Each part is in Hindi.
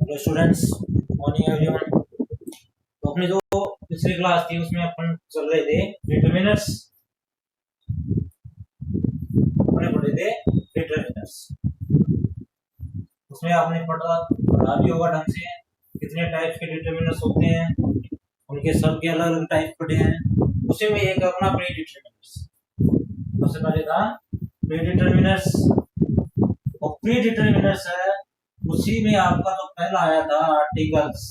Hello students, morning everyone. तो अपनी जो पिछली क्लास थी उसमें अपन चल रहे थे डिटरमिनर्स, अपने पढ़े थे डिटरमिनर्स। उसमें आपने पढ़ा भी होगा ढंग से कितने टाइप के डिटरमिनर्स होते हैं, उनके सब के अलग अलग टाइप पढ़े हैं। उसी में एक अपना प्री डिटरमिनर्स सबसे पहले था प्री डिटरमिनर्स। और प्री डिटरमिनर्स है उसी में आपका जो पहला आया था आर्टिकल्स।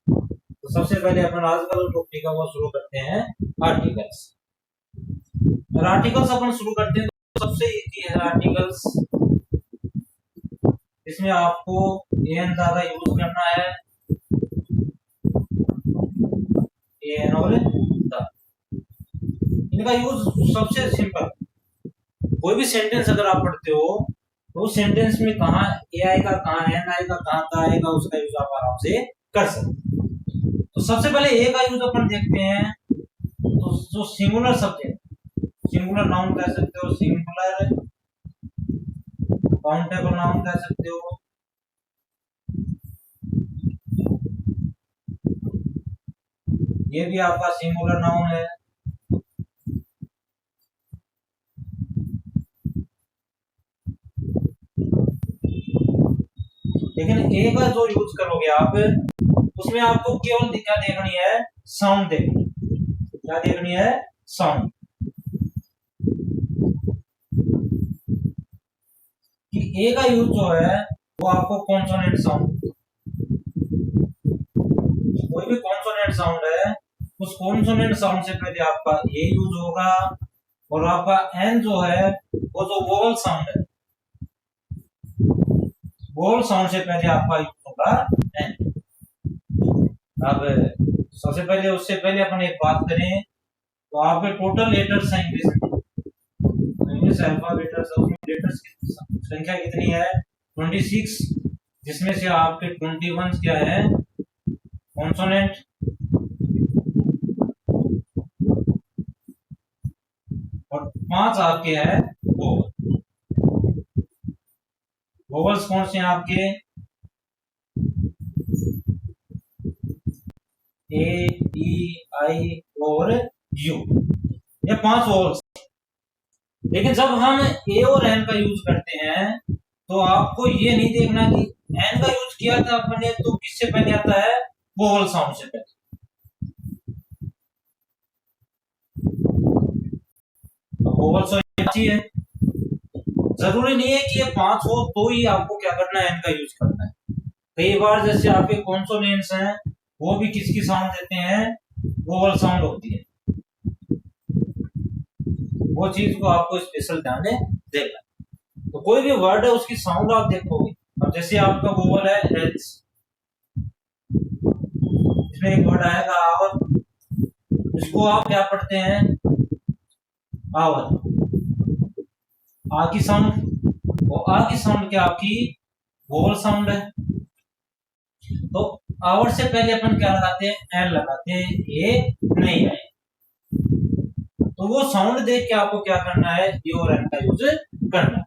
तो सबसे पहले अपन आजकल टॉपिक का वो शुरू करते हैं आर्टिकल्स। और आर्टिकल्स अपन शुरू करते हैं तो सबसे इजी है आर्टिकल्स। इसमें आपको एन ज्यादा यूज करना है, एन और द। इनका यूज सबसे सिंपल, कोई भी सेंटेंस अगर आप पढ़ते हो तो उस सेंटेंस में कहाँ ए आएगा, कहाँ एन आएगा, कहाँ का आएगा, उसका यूज आप आराम से कर सकते। तो सबसे पहले ए का यूज अपन देखते हैं। तो जो सिंगुलर सब्जेक्ट, सिंगुलर नाउन कह सकते हो, सिंगुलर काउंटेबल नाउन कह सकते हो। ये भी आपका सिंगुलर नाउन है। लेकिन ए का जो यूज करोगे आप, उसमें आपको केवल क्या देखनी है, साउंड देखनी। क्या देखनी है, साउंड। कि ए का यूज जो है वो आपको कॉन्सोनेंट साउंड, कोई भी कॉन्सोनेंट साउंड है उस कॉन्सोनेंट साउंड से पहले आपका ए यूज होगा। और आपका एन जो है वो जो वोवल साउंड है, वोवल साउंड से पहले आपका यूज होगा एन। अब सबसे पहले उससे पहले अपन एक बात करें तो आपके टोटल लेटर्स हैं इंग्लिश अल्फाबेट, उसमें लेटर्स की संख्या कितनी है, 26, जिसमें से आपके 21 क्या है, कॉन्सोनेंट। और 5 आपके हैं वोवल। वोवल्स कौन से हैं आपके, ए, ई, आई और यू, ये 5 वोवल्स। लेकिन जब हम ए और एन का यूज करते हैं तो आपको ये नहीं देखना कि एन का यूज किया था अपने तो किससे पहले आता है, वोवल साउंड से पहले। वोवल साउंड अच्छी है, जरूरी नहीं है कि ये 5 हो तो ही आपको क्या करना है, एन का यूज करना है। कई बार जैसे आपके कॉन्सोनेंट्स हैं वो भी किसकी साउंड देते हैं, वोवल साउंड होती है। वो चीज को आपको स्पेशल ध्यान देना। तो कोई भी वर्ड है उसकी साउंड आप देखोगे। अब जैसे आपका वोवल है एच, इसमें एक वर्ड आएगा आवर, इसको आप क्या पढ़ते हैं, आवर। आ की साउंड, और आ की साउंड क्या आपकी वोवल साउंड है। तो आवर से पहले अपन क्या लगाते हैं, एन लगाते हैं, ये नहीं आए। तो वो साउंड देख के आपको क्या करना है, ए और एन का यूज करना है।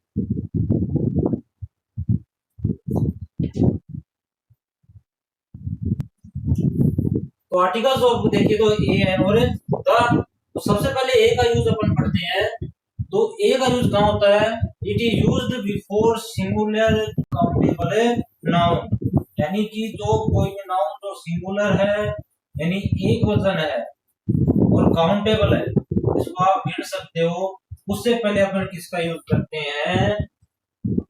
तो आर्टिकल्स और देखिए तो ए एन और द। तो सबसे पहले ए का यूज अपन पढ़ते हैं। तो ए का यूज कहां होता है, it is used before singular countable noun. यानी कि जो कोई भी नाउन जो सिंगुलर है यानी एक वचन है और काउंटेबल है, इसको आप गिन सकते हो, उससे पहले अपन किसका यूज करते हैं,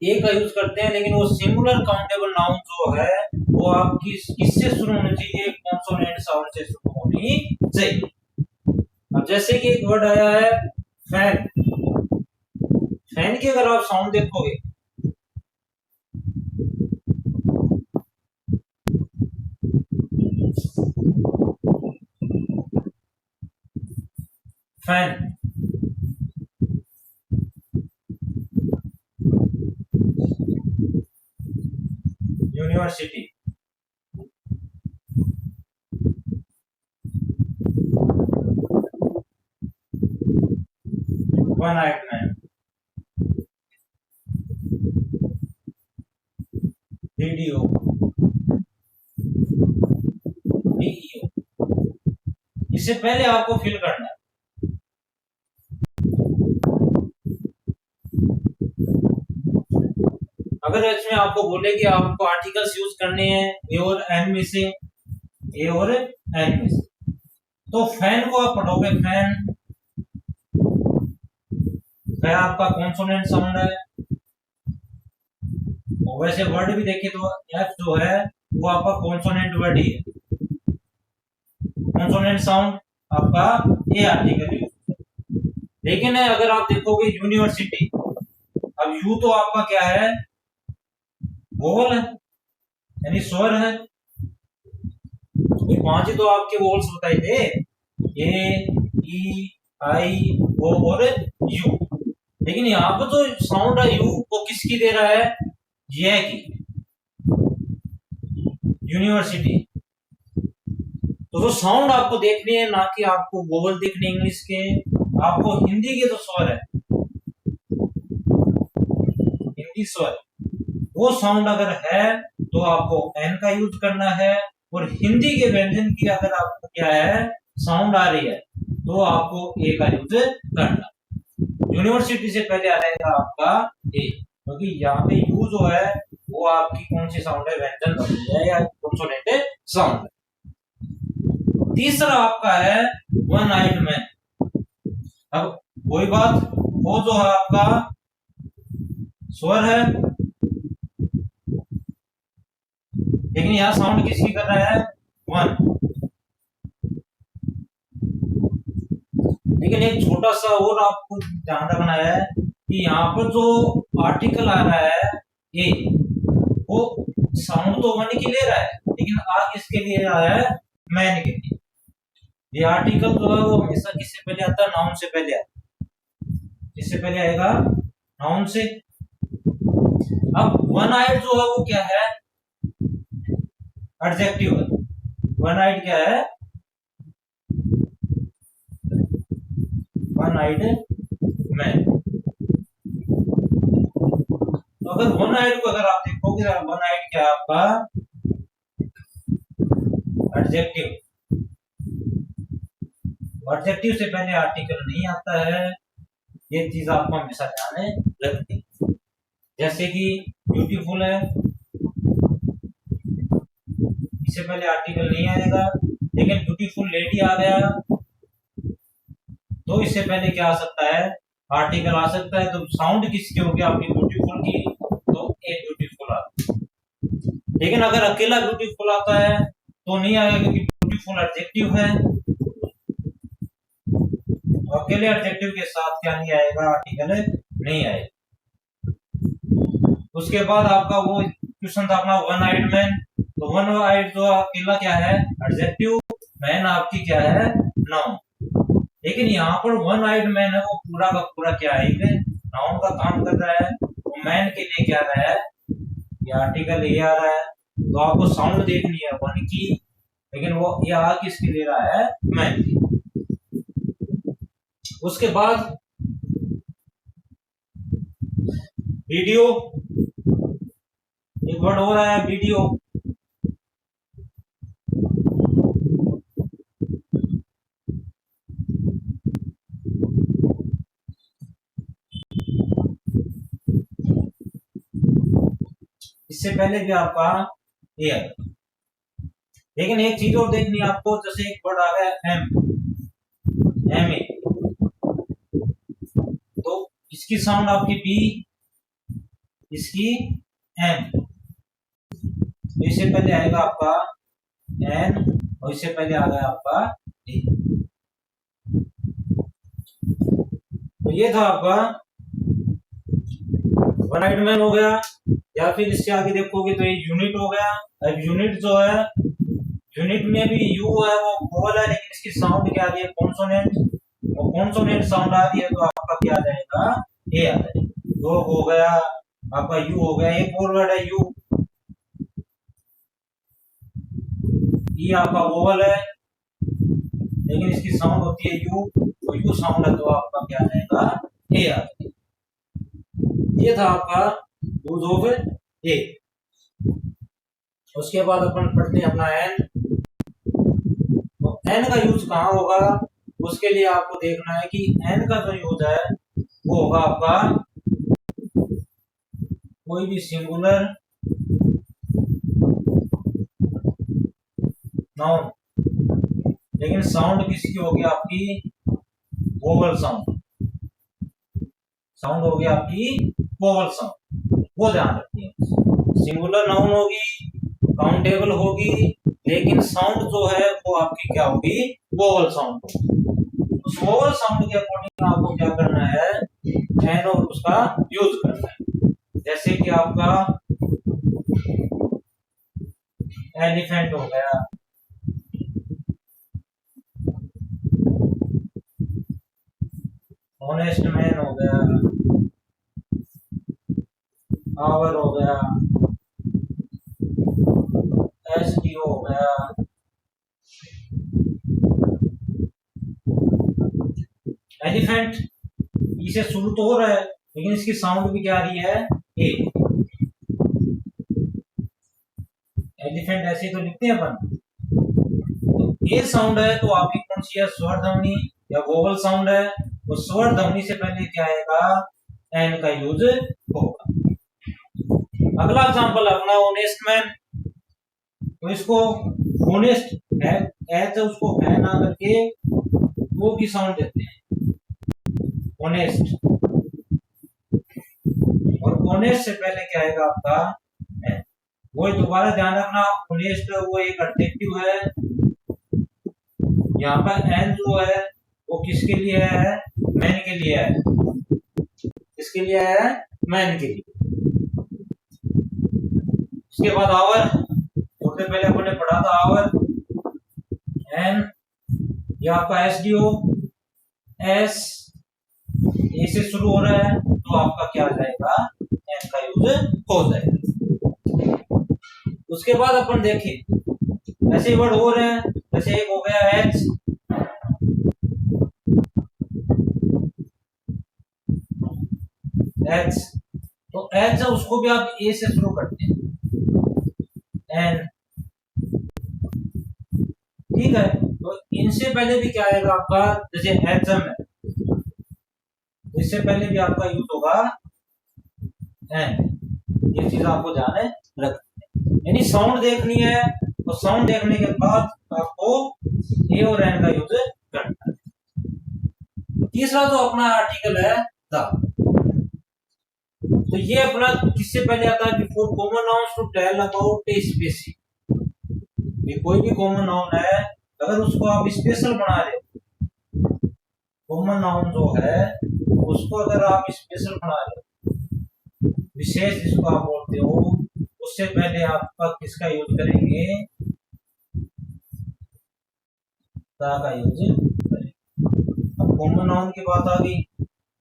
ए का यूज करते हैं। लेकिन वो सिंगुलर काउंटेबल नाउन जो है वो आपकी किससे शुरू होनी चाहिए, कॉन्सोनेंट साउंड से शुरू होनी चाहिए। अब जैसे कि एक वर्ड आया है फैन, फैन की अगर आप साउंड देखोगे, fan, university, one night man, video, इससे पहले आपको फिल करना है। अगर इसमें आपको बोले कि आपको आर्टिकल्स यूज करने हैं ए और एन में से, ए और एन में से, तो फैन को आप पढ़ोगे। फैन आपका कॉन्सोनेंट साउंड है। और वैसे वर्ड भी देखे तो एफ जो है वो आपका कॉन्सोनेंट वर्ड ही है। कॉन्सोनेंट साउंड आपका ए आर्टिकल यूज। लेकिन अगर आप देखोगे यूनिवर्सिटी, अब यू तो आपका क्या है, वोवल है, यानी स्वर है। पांच ही तो आपके वोवल्स बताए थे, ए, ई, आई, ओ और यू। लेकिन यहाँ पर जो साउंड है यू, वो किसकी दे रहा है, ये की, यूनिवर्सिटी। तो जो साउंड आपको देखनी है, ना कि आपको वोवल देखने इंग्लिश के, आपको हिंदी के जो स्वर है, हिंदी स्वर, वो साउंड अगर है तो आपको एन का यूज करना है। और हिंदी के व्यंजन की अगर आपको क्या है, साउंड आ रही है, तो आपको ए का यूज करना। यूनिवर्सिटी से पहले आ जाएगा आपका ए, क्योंकि यहाँ पे यू जो है वो आपकी कौन सी साउंड है, व्यंजन बनी है या कॉन्सोनेंट साउंड है। तीसरा आपका है वन आइड मैन। अब वही बात, वो जो है आपका स्वर है, लेकिन यहाँ साउंड किसकी कर रहा है, वन। लेकिन एक छोटा सा और आपको ध्यान रखना है कि यहाँ पर जो आर्टिकल आ रहा है ए, वो साउंड तो वन की ले रहा है, लेकिन आ किसके लिए आ रहा है, मैन के लिए। ये आर्टिकल जो है वो हमेशा किससे पहले आता है, नाउन से पहले आता है। किससे पहले आएगा, नाउन से। अब वन आइड जो है वो क्या है, एडजेक्टिव है। वन आइड क्या है, वन आइड मैन। तो अगर वन आइड को अगर आप देखोगे, वन आइड क्या है आपका, एडजेक्टिव। एडजेक्टिव से पहले आर्टिकल नहीं आता है, ये चीज आपको हमेशा ध्यान रखनी। जैसे कि ब्यूटीफुल है, इससे पहले आर्टिकल नहीं आएगा। लेकिन ब्यूटीफुल लेडी आ गया तो इससे पहले क्या आ सकता है, आर्टिकल आ सकता है। तो साउंड किसकी होगी, आपकी ब्यूटीफुल की, तो ए ब्यूटीफुल आता है। लेकिन अगर अकेला ब्यूटीफुल आता है तो नहीं आएगा, क्योंकि ब्यूटीफुल एडजेक्टिव है। अकेले एडजेक्टिव के साथ क्या नहीं आएगा, आर्टिकल नहीं आएगा। उसके बाद आपका वो क्वेश्चन था अपना वन आइड मैन। तो वन आइड जो अकेला क्या है, एडजेक्टिव, मैन आपकी क्या है, नाउन। लेकिन यहाँ पर वन आइड मैन है, वो पूरा का पूरा क्या है, नाउन का काम कर रहा है। तो मैन के लिए क्या रहा है, ये आर्टिकल ये आ रहा है। तो आपको साउंड देखनी है वन की, लेकिन वो ये आ किसके ले रहा है, मैन की। उसके बाद वीडियो, एक वर्ड हो रहा है वीडियो। इससे पहले भी आपका ये है। लेकिन एक चीज और देखनी है आपको, जैसे एक वर्ड आ गया एम, एम ए, तो इसकी साउंड आपकी बी, इसकी एन। तो इससे पहले आएगा आपका एन, और इससे पहले आ गया आपका डी। तो ये था आपका वन आइड मैन हो गया। या फिर इससे आगे देखोगे तो ये यूनिट हो गया। अब यूनिट जो है, यूनिट में भी यू है वो वोवल है, लेकिन इसकी साउंड क्या आ रही है, कॉन्सोनेंट। और कॉन्सोनेंट साउंड आ रही है तो आपका क्या आ जाएगा, ए आ जाएगा। दो हो गया आपका, यू हो गया। एक और वर्ड है यू, ये आपका वोवल है, लेकिन इसकी साउंड होती है यू, तो यू साउंड है तो आपका क्या आ जाएगा, ए आ जाएगा। ये था आपका यूज ऑफ ए। उसके बाद अपन पढ़ते हैं अपना एन। तो एन का यूज कहाँ होगा, उसके लिए आपको देखना है कि एन का जो यूज है वो होगा आपका कोई भी सिंगुलर नाउन, लेकिन साउंड किसकी होगी, आपकी वोवल साउंड, साउंड होगी आपकी वोवल साउंड, वो ध्यान रखिए। सिंगुलर नाउन होगी, काउंटेबल होगी, लेकिन साउंड जो है वो आपकी क्या होगी, वोवल साउंड। उस वोवल साउंड के अकॉर्डिंग आपको क्या करना है, एन और उसका यूज करना है। जैसे कि आपका एलिफेंट हो गया, ऑनेस्ट मैन हो गया, आवर हो गया, एसडीओ हो गया, एलिफेंट इसे शुरू तो हो रहा है लेकिन इसकी साउंड भी क्या आ रही है, ए। एलिफेंट ऐसे तो लिखते हैं अपन, तो ए साउंड है तो आपकी कौन सी है, स्वर ध्वनि या वोवल साउंड है, तो स्वर ध्वनि से पहले क्या आएगा, एन का यूज होगा। अगला एग्जांपल अपना ऑनेस्ट मैन, तो इसको ऑनेस्ट है तो उसको है ना करके वो की साउंड देते हैं, ऑनेस्ट, और ऑनेस्ट से पहले क्या आएगा आपका है। वो दोबारा ध्यान रखना, ऑनेस्ट वो एक एडजेक्टिव है, यहाँ पर एन जो है वो किसके लिए है, मैन के लिए है, किसके लिए है, मैन के लिए। उसके बाद आवर, थोड़े पहले अपन ने पढ़ा था आवर, एन ये आपका एसडीओ, एस ए से शुरू हो रहा है तो आपका क्या आ जाएगा, एन का यूज हो जाएगा। उसके बाद अपन देखें ऐसे वर्ड हो रहे हैं, जैसे एक हो गया एच, एच तो एच है उसको भी आप ए से शुरू करते हैं, एन, ठीक है। तो इनसे पहले भी क्या आएगा आपका, जैसे एचएम है तो इससे पहले भी आपका यूज होगा एन, ये चीज आपको ध्यान है रखनी है। यानी साउंड देखनी है तो साउंड देखने के बाद आपको ए और एन का यूज करना है। तीसरा जो अपना आर्टिकल है द, तो ये अपना किससे पहले आता है, before common nouns to tell about a specific. कोई भी कॉमन नाउन है अगर उसको आप स्पेशल बना रहे हो, कॉमन नाउन जो है उसको अगर आप स्पेशल बना रहे हो, विशेष जिसको आप बोलते हो, उससे पहले आपका किसका यूज करेंगे, का यूज करेंगे। अब कॉमन नाउन की बात आ गई,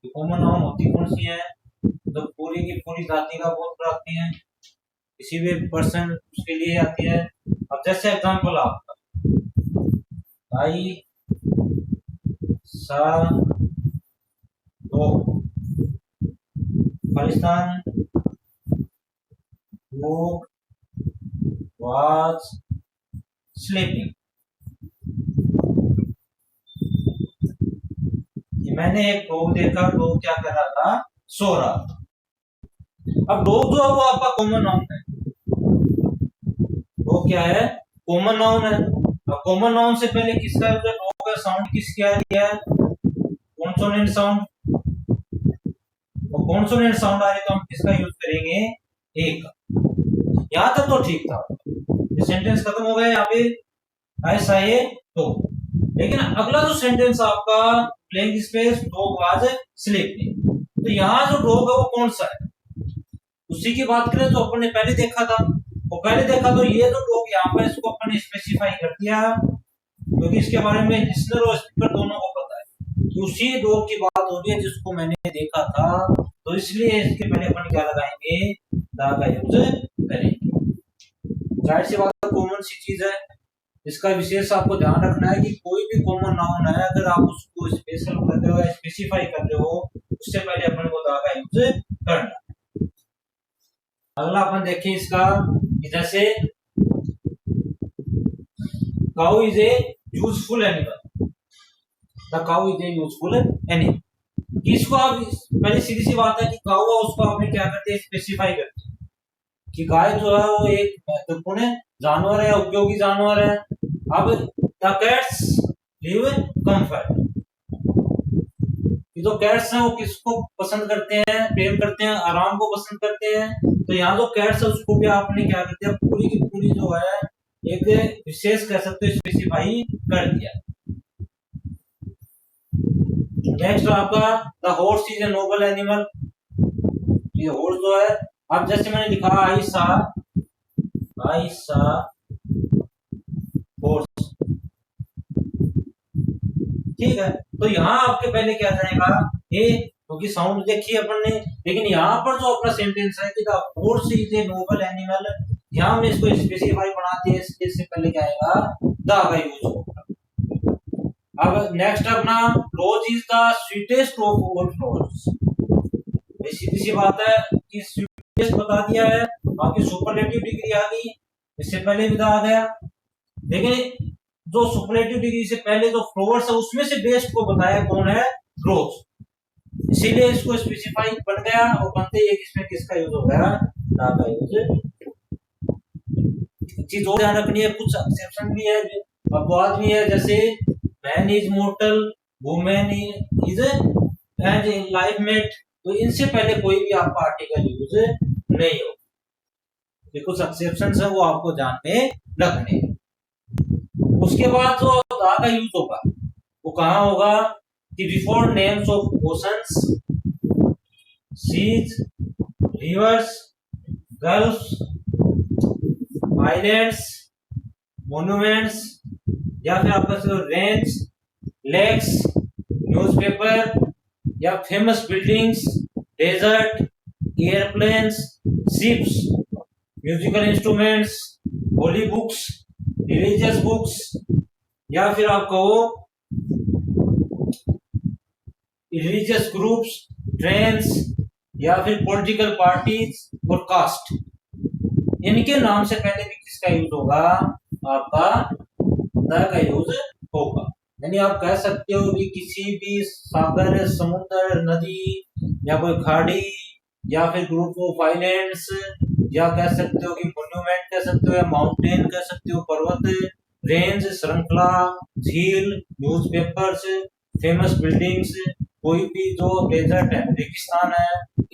कॉमन नाउन होती कौन सी है, तो पूरी की पूरी जाति का बोध कराती है, किसी भी पर्सन उसके लिए आती है। अब जैसे एग्जांपल आपका आई सा दो खालिस्तान लोग वाज स्लीपिंग, मैंने एक डॉग देखा, डॉग क्या कर रहा था, सो रहा था। अब डॉग जो है वो आपका कॉमन नाउन है, वो क्या है, कॉमन नाउन है। अब कॉमन नाउन से पहले किसका यूज है, डॉग है, साउंड किसकी आ रही है, कॉन्सोनेंट साउंड, और कॉन्सोनेंट साउंड आ रही तो हम किसका यूज करेंगे, ए का। यहां तक तो ठीक था, ये सेंटेंस खत्म हो गया यहाँ पे, ऐसा है तो। लेकिन अगला जो सेंटेंस आपका playing space dog was sleeping, तो यहाँ जो डॉग है वो कौन सा है, उसी की बात करें तो अपन ने पहले देखा था, वो पहले देखा तो ये जो डॉग यहाँ पर इसको अपन ने स्पेसिफाई कर दिया क्योंकि इसके बारे में लिसनर और स्पीकर दोनों को पता है कि उसी डॉग की बात हो रही है जिसको मैंने देखा था, तो इसलिए इसके पहले अपन क्या लगाएंगे, दा का यूज करेंगे। जाहिर सी बात है कॉमन सी चीज है, इसका विशेष आपको ध्यान रखना है कि कोई भी कॉमन नाउन है अगर आप उसको स्पेशल करते हो या स्पेसिफाई करते हो उससे पहले अपन को दा का यूज करना। अगला अपन देखें इसका, जैसे cow is a useful animal, the cow is a useful animal. इसको आप पहले सीधी सी बात है कि काउ है उसको आपने क्या करते हैं स्पेसिफाई करते हैं कि गाय जो है वो एक महत्वपूर्ण जानवर है, उपयोगी जानवर है। अब द कैट्स लिव कंफर्ट, जो कैट्स हैं वो किसको पसंद करते हैं, प्रेम करते हैं, आराम को पसंद करते हैं। तो यहाँ जो कैट्स है उसको भी आपने क्या करते हैं पूरी की पूरी जो है एक विशेष कह सकते हो स्पेसिफाई कर दिया। नेक्स्ट आपका the horse is a noble animal. ये हॉर्स जो है, अब जैसे मैंने लिखा आई सा हॉर्स, ठीक है। तो यहाँ आपके पहले क्या जाएगा ये, क्योंकि साउंड देखिए अपन ने, लेकिन यहाँ पर जो अपना सेंटेंस है कि the horse is a noble animal, यहाँ हमने इसको स्पेसिफाई बना दिया, इससे पहले क्या आएगा द का यूज होगा। अब नेक्स्ट अपना rose is the sweetest of all flowers. सीधी सी बात है कि स्वीटेस्ट बता दिया है, बाकी सुपरलेटिव डिग्री आ गई, इससे पहले भी आ गया। लेकिन जो सुपरलेटिव डिग्री से पहले जो फ्लावर्स है उसमें से बेस्ट को बताया कौन है, रोज, इसीलिए इसको स्पेसिफाई बन गया और बनते ही इसमें किसका यूज हो गया, द का यूज। चीज और ध्यान रखनी है, कुछ एक्सेप्शन भी है, अपवाद भी है, जैसे man is mortal, women is and in life mate, तो इनसे पहले कोई भी आपका आर्टिकल यूज नहीं हो। ये कुछ एक्सेप्शंस है वो आपको जानने रखने। उसके बाद जो द का यूज होगा वो कहाँ होगा कि before names of oceans, seas, rivers, gulfs, islands, monuments, या फिर आपका रेंज, लेक्स, न्यूज़पेपर, या famous buildings, desert, airplanes, ships, musical instruments, holy books, religious books, या फिर आप कहो रिलीजियस ग्रुप्स, ट्रेन्स, या फिर पॉलिटिकल पार्टीज और कास्ट, इनके नाम से पहले भी किसका यूज होगा, आपका द का यूज होगा। यानी आप कह सकते हो कि किसी भी सागर, समुद्र, नदी, या कोई खाड़ी, या फिर ग्रुप ऑफ आइलैंड्स, या कह सकते हो कि मोन्यूमेंट कह सकते हो, या माउंटेन कह सकते हो, पर्वत, रेंज, श्रृंखला, झील, न्यूज़पेपर्स, फेमस बिल्डिंग्स, कोई भी जो डेजर्ट है, रेगिस्तान है,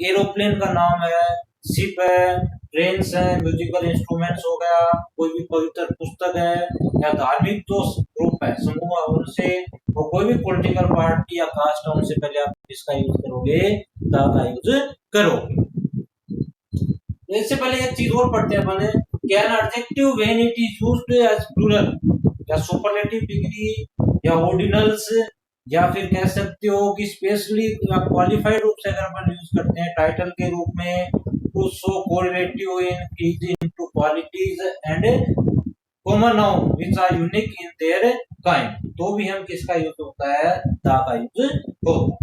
एरोप्लेन का नाम है, शिप है, ट्रेन्स है, म्यूजिकल इंस्ट्रूमेंट्स हो गया, कोई भी पवित्र पुस्तक है, या धार्मिक जो ग्रुप है, समूह है, उनसे, और कोई भी पॉलिटिकल पार्टी या कास्ट है, उनसे पहले आप किसका यूज करोगे, द का यूज करोगे। इससे पहले एक चीज और पढ़ते हैं अपन, can adjective when it is used as plural, या सुपरलेटिव डिग्री, या ऑर्डिनल्स, या फिर कह सकते हो कि स्पेशली क्वालिफाइड रूप से अगर अपन यूज करते हैं टाइटल के रूप में, to show correlative increase into qualities and common noun which are unique in their kind, तो भी हम किसका यूज होता है, द का यूज होगा।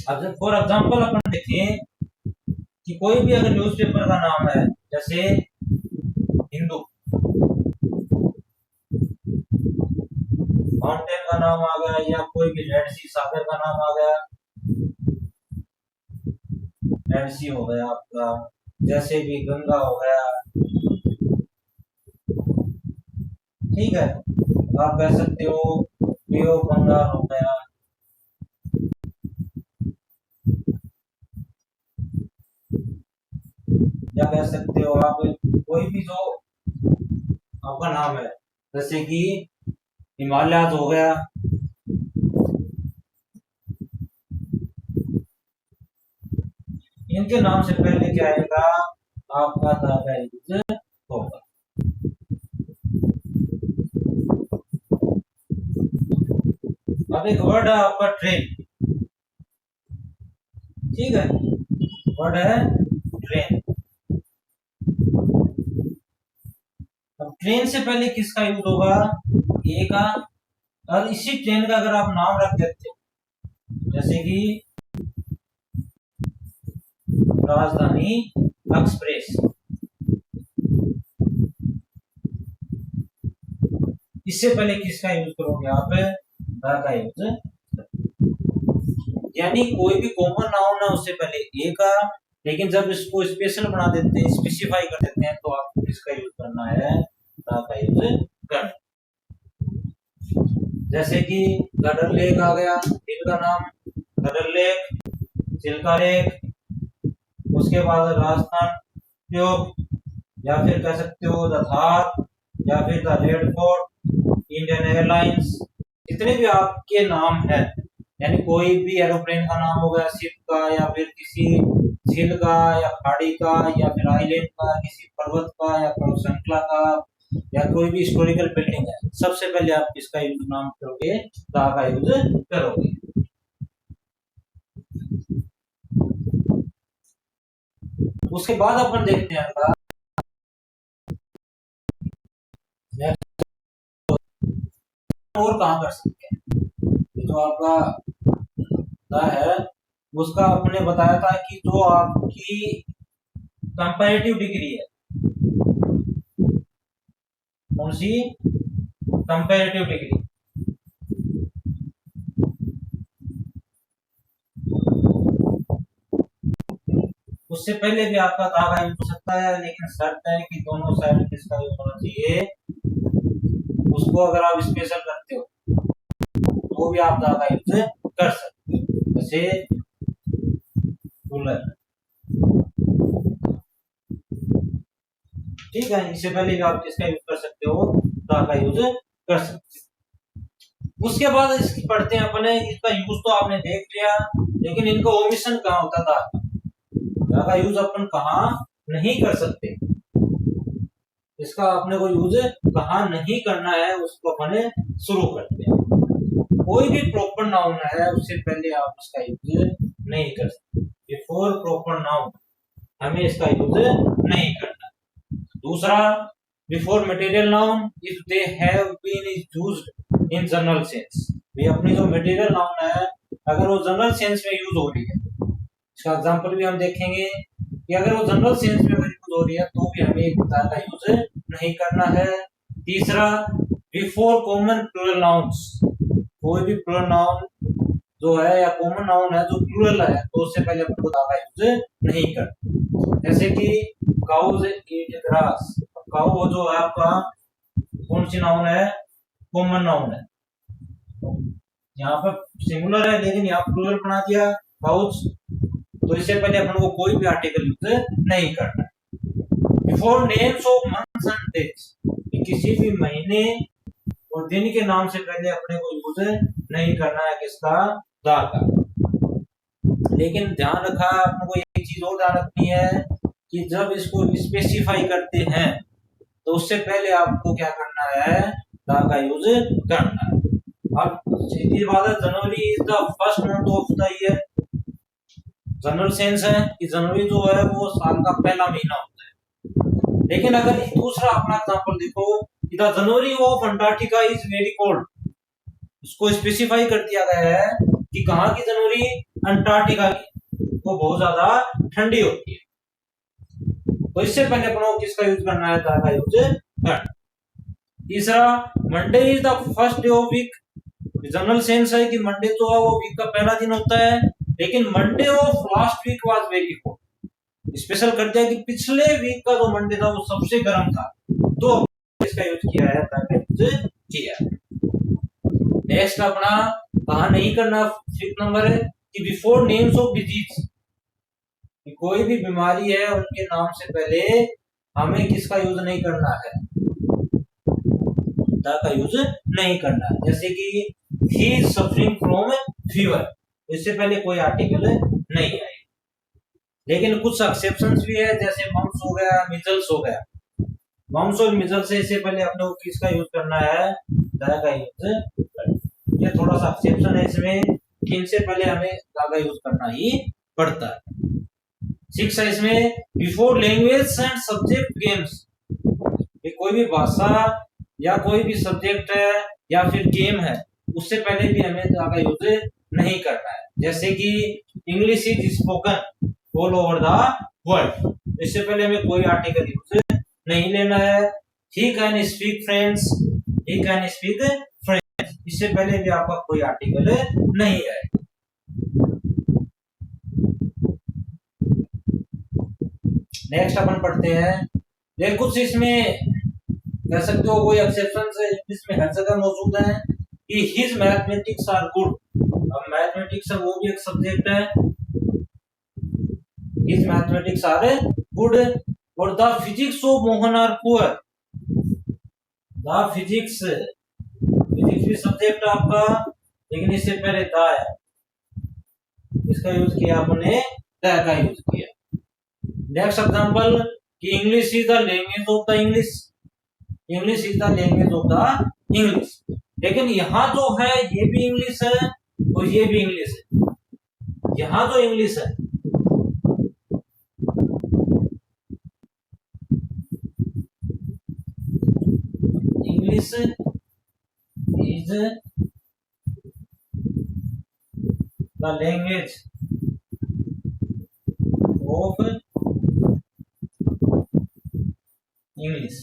अब फॉर एग्जांपल अपन देखें कि कोई भी अगर न्यूज़पेपर का नाम है, जैसे हिंदू, माउंटेन का नाम आ गया, या कोई भी रेड सी सागर का नाम आ गया, रेड सी हो गया आपका, जैसे भी गंगा हो गया, ठीक है, आप कह सकते हो बे ऑफ बंगाल हो गया, या कह सकते हो आप कोई भी जो आपका नाम है, जैसे कि हिमालय हो गया, इनके नाम से पहले क्या आएगा, आपका द का यूज होगा। अब एक वर्ड है आपका ट्रेन, ठीक है, वर्ड है ट्रेन। अब ट्रेन से पहले किसका यूज होगा, ए का, और इसी ट्रेन का अगर आप नाम रख देते हो, जैसे कि राजधानी एक्सप्रेस, इससे पहले किसका यूज करोगे आप, द का यूज। यानी कोई भी कॉमन नाउन है उससे पहले ए का, लेकिन जब इसको स्पेशल बना देते हैं, स्पेसिफाई कर देते हैं, तो आपको किसका यूज करना है, द का यूज करना। जैसे कि गडर लेक आ गया, झील का नाम गडर लेक, चिल्का लेक। उसके बाद राजस्थान ट्यूब, या फिर कह सकते हो द थार, या फिर the red fort, Indian airlines. जितने भी आपके नाम है, यानी कोई भी एरोप्लेन का नाम हो गया, शिप का, या फिर किसी झील का या खाड़ी का या फिर आइलैंड का, किसी पर्वत का या पर्वत श्रृंखला का, या कोई भी हिस्टोरिकल बिल्डिंग है, सबसे पहले आप किसका यूज नाम करोगे, द का यूज करोगे। उसके बाद अपन देखते हैं अगला, और कहां कर सकते हैं। जो आपका द है उसका आपने बताया था कि जो आपकी कंपैरेटिव डिग्री है, कौन सी, कंपैरेटिव डिग्री। उससे पहले भी आपका धागा यूज हो सकता है, लेकिन शर्त है कि दोनों साइड किसका यूज होना चाहिए। उसको अगर आप स्पेशल करते हो तो भी आप धागा यूज कर सकते हो, जैसे कूलर। ठीक है, इससे पहले भी आप किसका यूज कर सकते हो, धागा यूज कर सकते हो। उसके बाद इसकी पढ़ते हैं अपने, इसका यूज तो आपने देख लिया, लेकिन इनका ओमिशन कहाँ होता था, धागा यूज अपन कहाँ नहीं कर सकते, इसका अपने को यूज कहाँ नहीं करना है, उसको अपने शुरू करते हैं। कोई भी प्रॉपर नाउन है उससे पहले आप इसका यूज नहीं कर सकते, बिफोर प्रॉपर नाउन हमें इसका यूज नहीं करना। दूसरा, before material noun if they have been used in general sense, भी अपनी जो मटेरियल नाउन है अगर वो जनरल सेंस में यूज हो रही है, इसका एग्जांपल भी हम देखेंगे कि अगर वो जनरल सेंस में यूज हो रही है तो भी हमें द का यूज नहीं करना है। तीसरा, बिफोर कॉमन प्लूरल नाउन्स, कोई भी प्लूरल नाउन जो है या कॉमन नाउन है जो प्लूरल है तो उससे पहले अपन को द का यूज नहीं करना। जैसे कि काउज ईट ग्रास, काउ जो है आपका कौन सी नाउन है, कॉमन नाउन है, यहाँ पर सिंगुलर है लेकिन यहाँ प्लूरल बना दिया काउज, तो इससे पहले अपन को कोई भी आर्टिकल यूज नहीं करना। Before names of months and days, किसी भी महीने और दिन के नाम से पहले अपने को यूज नहीं करना है किसका, द का। लेकिन ध्यान रखा अपने को एक चीज और ध्यान रखनी है कि जब इसको स्पेसिफाई करते हैं तो उससे पहले आपको क्या करना है, द का यूज करना है। अब सीधी बात है, जनवरी is the first month of the year, general sense है कि जनवरी जो है वो साल का पहला महीना होता है। लेकिन अगर दूसरा अपना एग्जांपल देखो, the January of Antarctica is very cold, इसको स्पेसिफाई कर दिया गया है कि कहां की जनवरी, अंटार्कटिका की, वो बहुत ज्यादा ठंडी होती है, तो इससे पहले अपन को किसका यूज करना है, द का यूज करना। तीसरा, Monday is the first day of week, general sense है कि मंडे जो है वो वीक का पहला दिन होता है, लेकिन Monday of last week was very cold, special कर दिया कि पिछले वीक का जो मंडे था वो सबसे गर्म था, तो इसका यूज किया है, द का यूज किया है। नेक्स्ट अपना कहा नहीं करना, फिफ्थ नंबर है कि बिफोर नेम्स ऑफ डिजीज, कोई भी बीमारी है उनके नाम से पहले हमें किसका यूज नहीं करना है, द का यूज नहीं करना है। जैसे कि he is suffering from fever, इससे पहले कोई आर्टिकल नहीं आए। लेकिन कुछ एक्सेप्शंस भी है, जैसे मम्स हो गया, मिजल्स हो गया, मम्स और मिजल्स से इससे पहले अपने को किसका यूज करना है, द का यूज करना। ये थोड़ा सा एक्सेप्शन है इसमें कि इनसे पहले हमें द का यूज करना ही पड़ता है। 6 है इसमें, before language and subject games, कोई भी भाषा या कोई भी सब्जेक्ट है या फिर गेम है उससे पहले भी हमें द का यूज नहीं करना है। जैसे कि English is spoken all over the world, इससे पहले हमें कोई आर्टिकल यूज नहीं लेना है। He can speak French, he can speak French. इससे पहले भी आपका कोई आर्टिकल नहीं है। नेक्स्ट अपन पढ़ते हैं, ये कुछ इसमें कह सकते हो कोई एक्सेप्शंस है इसमें हर जगह मौजूद है कि हिज मैथमेटिक्स आर गुड। अब मैथमेटिक्स है वो भी एक सब्जेक्ट है, हिज मैथमेटिक्स आर गुड, और the physics of Mohan are poor. The physics, physics भी सब्जेक्ट आपका, लेकिन इससे पहले द है, इसका यूज किया आपने, द का यूज किया। नेक्स्ट एग्जांपल कि English is the language of the English, English is the language of the English. लेकिन यहाँ जो है ये भी इंग्लिश है और ये भी इंग्लिश है। यहाँ जो इंग्लिश है English is the language of English,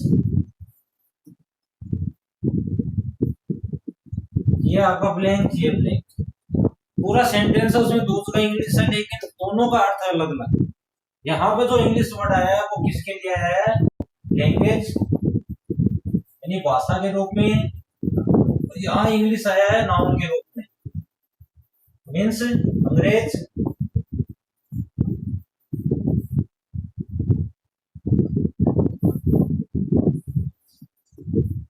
ये आपका ब्लैंक, ये ब्लैंक पूरा सेंटेंस है, उसमें दूसरा इंग्लिश है लेकिन दोनों का अर्थ अलग अलग। यहाँ पे जो इंग्लिश वर्ड आया है वो किसके लिए आया है, लैंग्वेज यानी भाषा के रूप में, यहाँ इंग्लिश आया है नाउन के रूप में, मीन्स अंग्रेज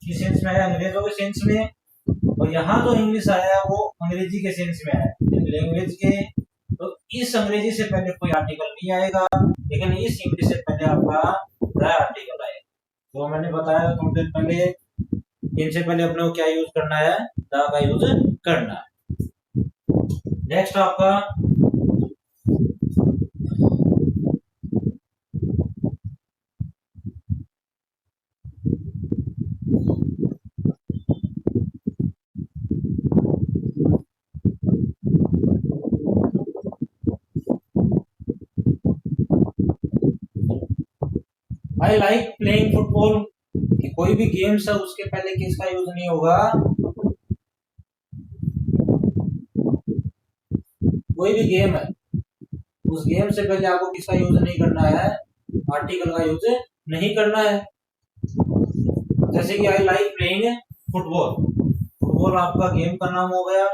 की सेंस में है, अंग्रेजों के सेंस में, और यहाँ जो इंग्लिश आया है वो अंग्रेजी के सेंस में है, लैंग्वेज के। तो इस अंग्रेजी से पहले कोई आर्टिकल नहीं आएगा, लेकिन इस इंग्लिश से पहले आपका द आर्टिकल आएगा। तो मैंने बताया थोड़ी देर पहले, इनसे पहले अपने को क्या यूज करना है, द का यूज करना है। नेक्स्ट आपका आई लाइक प्लेइंग फुटबॉल, कोई भी गेम्स है उसके पहले किसका यूज नहीं होगा, कोई भी गेम है उस गेम से पहले आपको किसका यूज नहीं करना है, आर्टिकल का यूज नहीं करना है। जैसे कि I like playing football, football आपका गेम का नाम हो गया,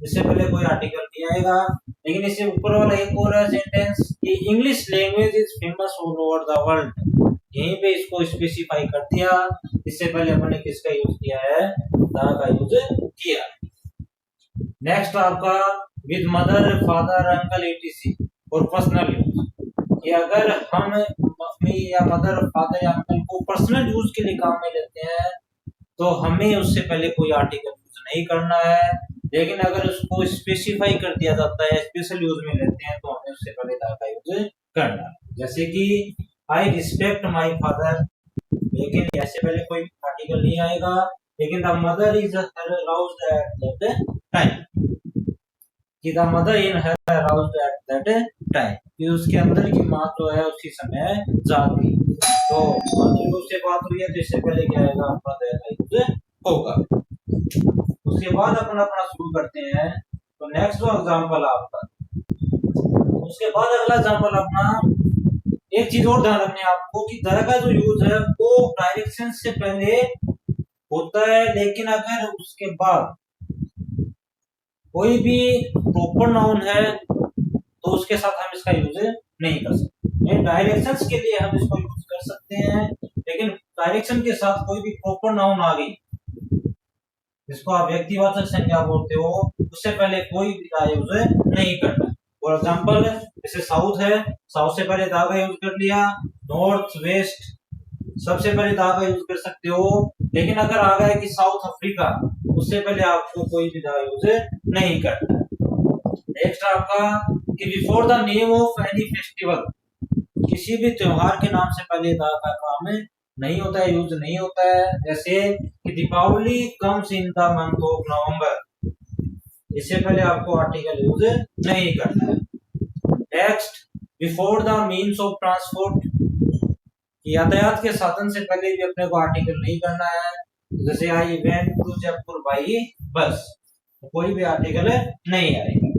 इससे पहले कोई आर्टिकल नहीं आएगा। लेकिन इससे ऊपर वाला एक और है सेंटेंस कि English language is famous all over the world, यहीं पे इसको स्पेसिफाई कर दिया, इससे पहले अपने किसका यूज किया है, द का यूज किया। नेक्स्ट आपका with mother father uncle etc और पर्सनल यूज, कि अगर हम अपनी या मदर फादर या अंकल को पर्सनल यूज के लिए काम में लेते हैं तो हमें उससे पहले कोई आर्टिकल यूज नहीं करना है। लेकिन अगर उसको स्पेसिफाई कर दिया जाता है, स्पेशल यूज में लेते हैं, तो हमें उससे पहले द का यूज करना है। जैसे कि आई रिस्पेक्ट माई फादर, लेकिन ऐसे पहले कोई आर्टिकल नहीं आएगा, लेकिन the mother is aroused at that time, कि the mother in her aroused at that time, कि उसके अंदर की माँ जो है उसी समय जागी। तो मातृरूप से बात हुई है तो इससे पहले क्या आएगा, आपका द का यूज होगा। उसके बाद अपन अपना शुरू करते हैं। तो नेक्स्ट जो एग्जांपल आपका, उसके बाद अगला एग्जांपल अपना, एक चीज और ध्यान रखनी है आपको कि द का जो यूज है वो डायरेक्शन से पहले होता है, लेकिन अगर उसके बाद कोई भी प्रॉपर नाउन है तो उसके साथ हम इसका यूज नहीं कर सकते। डायरेक्शंस के लिए हम इसको यूज कर सकते हैं, लेकिन डायरेक्शन के साथ कोई भी प्रॉपर नाउन आ गई, जिसको आप व्यक्तिवाचक संज्ञा बोलते हो, उससे पहले कोई भी का यूज नहीं करना। फॉर एग्जांपल जैसे साउथ है, साउथ से पहले द का यूज कर लिया, नॉर्थ वेस्ट सबसे पहले द का यूज कर सकते हो, लेकिन अगर आ गया कि साउथ अफ्रीका, उससे पहले आपको कोई भी द यूज नहीं करना। नेक्स्ट आपका कि before the name of any festival, किसी भी त्योहार के नाम से पहले द का काम नहीं होता है, यूज नहीं होता है। जैसे कि Deepawali comes in the month of November, इससे पहले आपको आर्टिकल यूज नहीं करना है। Next before the means of transport, यातायात के साधन से पहले भी अपने को आर्टिकल नहीं करना है। जैसे I went to Jaipur by bus, तो कोई भी आर्टिकल नहीं आएगा।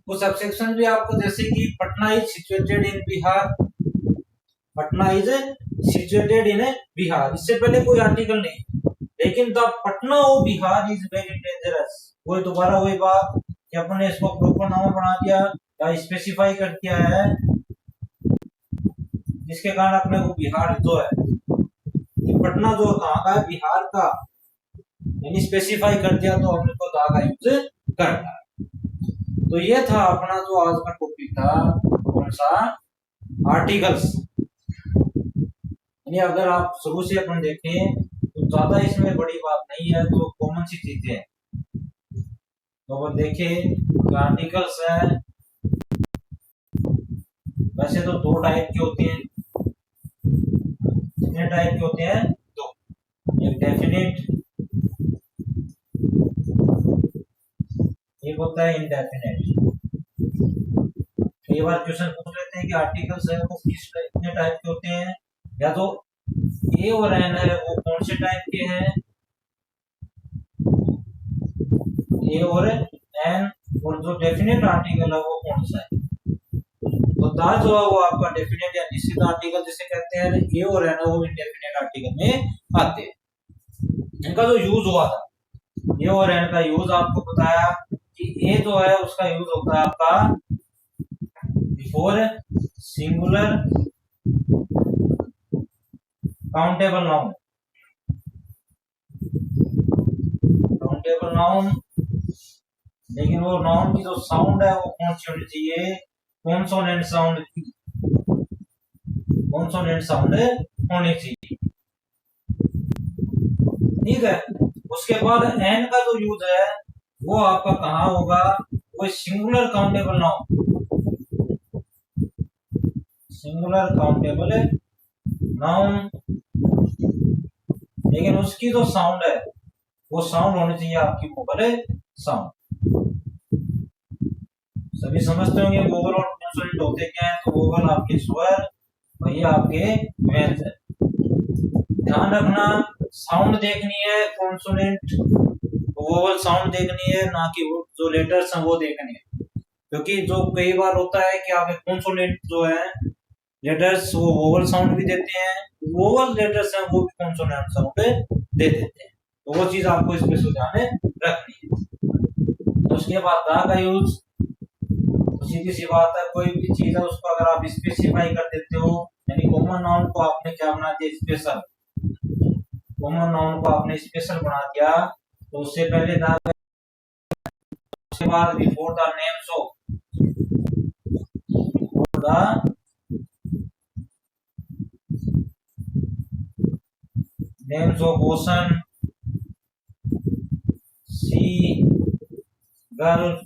कुछ सबसेक्शन भी आपको, जैसे कि Patna is situated in Bihar, Patna is situated in Bihar, इससे पहले कोई आर्टिकल नहीं, लेकिन the Patna of Bihar is very dangerous, वही दोबारा वही बात कि अपने इसको प्रॉपर नाउन बना दिया या स्पेसिफाई कर दिया है, जिसके कारण अपने को बिहार जो है, पटना जो कहाँ का है, बिहार का, यानी स्पेसिफाई कर दिया तो हमने को दा का यूज करना है। तो ये था अपना जो आज का टॉपिक था, कौन सा, आर्टिकल्स। यानी अगर आप शुरू से अपन देखें तो ज्यादा इसमें बड़ी बात नहीं है, तो कॉमन सी चीजें हैं। तो अगर देखें आर्टिकल्स है, वैसे तो दो टाइप के होते हैं, कितने टाइप के होते हैं, दो, एक डेफिनेट, एक होता है इंडेफिनेट। कई बार क्वेश्चन पूछ लेते हैं कि आर्टिकल्स है वो कितने टाइप के होते हैं, या तो ए और एन है वो कौन से टाइप के हैं, ए और एन, और जो डेफिनेट आर्टिकल है वो कौन सा है। तो दा जो है वो आपका डेफिनेट या निश्चित आर्टिकल जिसे कहते हैं, ए और एन है वो इंडेफिनेट आर्टिकल में आते हैं। इनका जो यूज हुआ था, ए और एन का यूज आपको बताया कि ए जो है उसका यूज होता है आपका before singular countable noun, countable noun, लेकिन वो नाउन की जो साउंड है वो कौन सी होनी चाहिए, कॉन्सोनेंट साउंड की, कॉन्सोनेंट साउंड होनी चाहिए, ठीक है। उसके बाद एन का जो यूज है वो आपका कहाँ होगा, वो singular countable noun, singular countable noun, लेकिन उसकी जो साउंड है वो साउंड होनी चाहिए आपकी वोवल साउंड। सभी समझते होंगे वोवल और कॉन्सोनेंट होते क्या है, तो वोवल आपके स्वर, वही आपके वेंस है। ध्यान रखना, साउंड देखनी है, कॉन्सोनेंट वोवल साउंड देखनी है, ना कि वो जो लेटर्स हैं वो देखने हैं, क्योंकि जो कई बार होता है कि आपके कॉन्सोनेंट जो है लेटर्स वो वोवल साउंड भी देते हैं, वोवल लेटर्स हैं वो भी कॉन्सोनेंट साउंड दे देते हैं, तो वो चीज आपको स्पेशल ध्यान रखनी है। तो उसके बाद दा का यूज, सीधी सी बात है, कोई भी चीज है उसको अगर आप स्पेसिफाई कर देते हो, यानी कॉमन नाउन को आपने क्या बना दिया, स्पेशल, कॉमन नाउन को आपने स्पेशल बना दिया, तो उससे पहले दा, उसके बाद before the names of, the names of ocean, sea, gulf,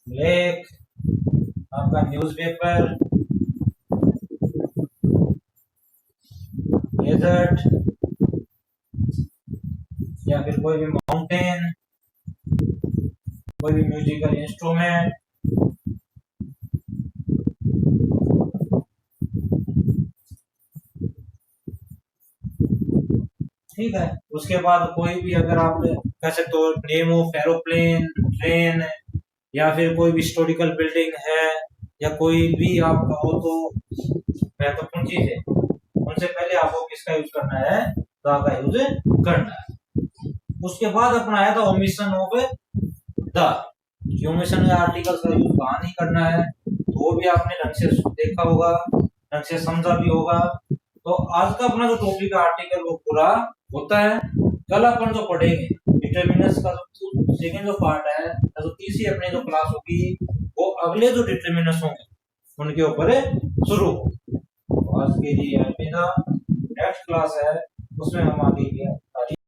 lake, आपका न्यूज़पेपर, डेजर्ट, या फिर कोई भी माउंटेन, कोई भी म्यूजिकल इंस्ट्रूमेंट, ठीक है। उसके बाद कोई भी अगर आप कह सकते हो नेम ऑफ एरोप्लेन, ट्रेन, या फिर कोई भी हिस्टोरिकल बिल्डिंग है, या कोई भी आपका हो तो महत्वपूर्ण चीज है, उनसे पहले आपको किसका यूज करना है, द का यूज करना है। उसके बाद अपना आया था ओमिशन ऑफ द, ओमिशन या आर्टिकल्स का यूज कहाँ नहीं करना है, तो वो भी आपने ढंग से देखा होगा, ढंग से समझा भी होगा। तो आज का अपना जो टॉपिक है आर्टिकल वो पूरा होता है। कल अपन जो पढ़ेंगे डिटरमिनर्स का जो सेकंड जो पार्ट है, तो तीसरी अपनी जो क्लास होगी वो अगले जो डिटरमिनर्स होंगे उनके ऊपर शुरू होगी। आज के लिए अलविदा, नेक्स्ट क्लास है उसमें हम आगे